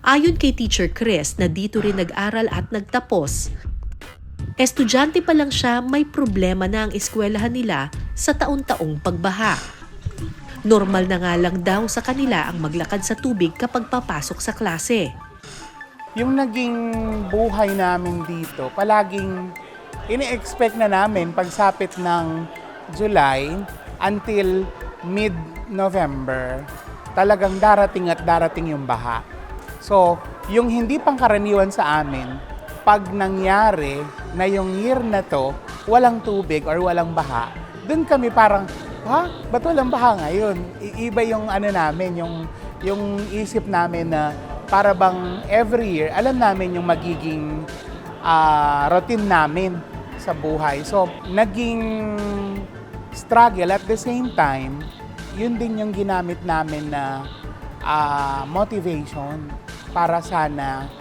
Ayon kay Teacher Chris na dito rin nag-aral at nagtapos, estudyante pa lang siya may problema na ang eskwelahan nila sa taon-taong pagbaha. Normal na nga lang daw sa kanila ang maglakad sa tubig kapag papasok sa klase. Yung naging buhay namin dito, palaging ini-expect na namin pagsapit ng July until mid-November, talagang darating at darating yung baha. So, yung hindi pangkaraniwan sa amin, pag nangyari na yung year na to, walang tubig or walang baha, dun kami parang, ha? Ba't walang baha ngayon? Iba yung ano namin, yung isip namin na para bang every year, alam namin yung magiging routine namin sa buhay. So, naging struggle at the same time, yun din yung ginamit namin na motivation para sana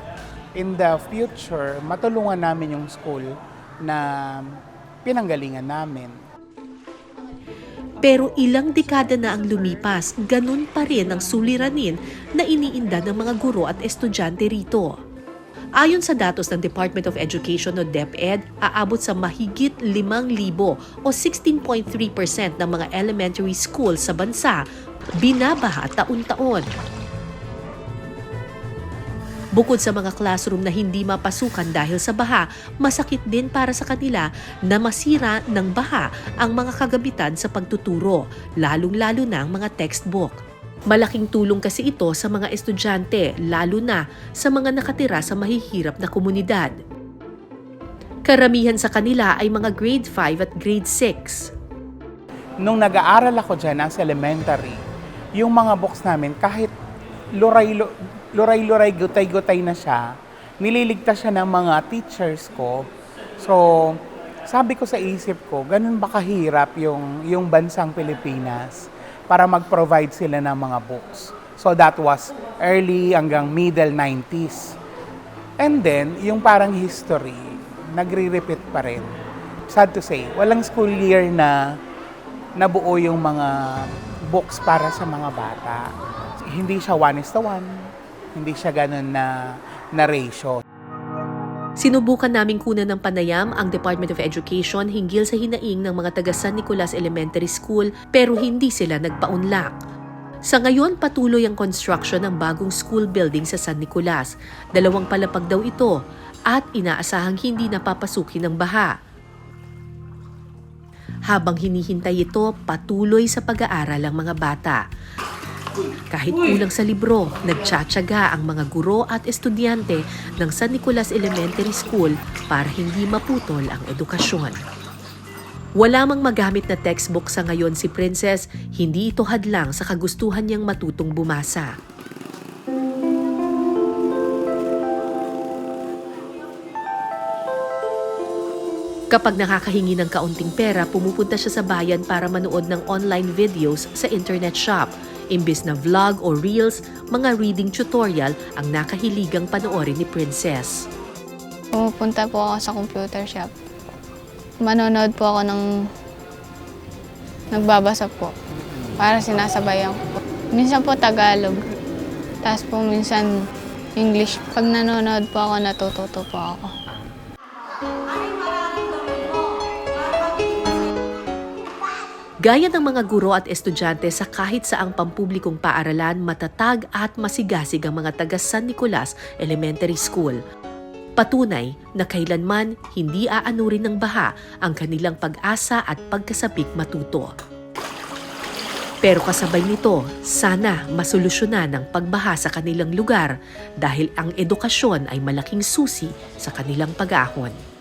in the future, matulungan namin yung school na pinanggalingan namin. Pero ilang dekada na ang lumipas, ganun pa rin ang suliranin na iniinda ng mga guro at estudyante rito. Ayon sa datos ng Department of Education o DepEd, aabot sa mahigit 5,000 o 16.3% ng mga elementary school sa bansa binabaha taon-taon. Bukod sa mga classroom na hindi mapasukan dahil sa baha, masakit din para sa kanila na masira ng baha ang mga kagamitan sa pagtuturo, lalong-lalo na ang mga textbook. Malaking tulong kasi ito sa mga estudyante, lalo na sa mga nakatira sa mahihirap na komunidad. Karamihan sa kanila ay mga grade 5 at grade 6. Nung nag-aaral ako dyan as elementary, yung mga books namin kahit luray-luray, gutay-gutay na siya, nililigtas siya ng mga teachers ko. So, sabi ko sa isip ko, ganun ba kahirap yung bansang Pilipinas para mag-provide sila ng mga books. So, that was early hanggang middle 90s. And then, yung parang history, nagre-repeat pa rin. Sad to say, walang school year na nabuo yung mga books para sa mga bata. Hindi siya 1:1, hindi siya ganun na ratio. Sinubukan naming kunan ng panayam ang Department of Education hinggil sa hinaing ng mga taga San Nicolas Elementary School pero hindi sila nagpaunlak. Sa ngayon, patuloy ang construction ng bagong school building sa San Nicolas. 2 palapag daw ito at inaasahang hindi napapasukin ng baha. Habang hinihintay ito, patuloy sa pag-aaral ang mga bata. Kahit kulang sa libro, nagtsatsaga ang mga guro at estudyante ng San Nicolas Elementary School para hindi maputol ang edukasyon. Wala mang magamit na textbook sa ngayon si Princess, hindi ito hadlang sa kagustuhan niyang matutong bumasa. Kapag nakakahingi ng kaunting pera, pumupunta siya sa bayan para manood ng online videos sa internet shop. Imbis na vlog o reels, mga reading tutorial ang nakahiligang panoorin ni Princess. Pumupunta po ako sa computer shop. Manonood po ako ng nagbabasa po para sinasabayan ko po. Minsan po Tagalog, tapos po minsan English. Pag nanonood po ako, natututo po ako. Gaya ng mga guro at estudyante sa kahit saang pampublikong paaralan, matatag at masigasig ang mga taga San Nicolas Elementary School. Patunay na kailanman hindi aanurin ng baha ang kanilang pag-asa at pagkasabik matuto. Pero kasabay nito, sana masolusyonan ang pagbaha sa kanilang lugar dahil ang edukasyon ay malaking susi sa kanilang pag-ahon.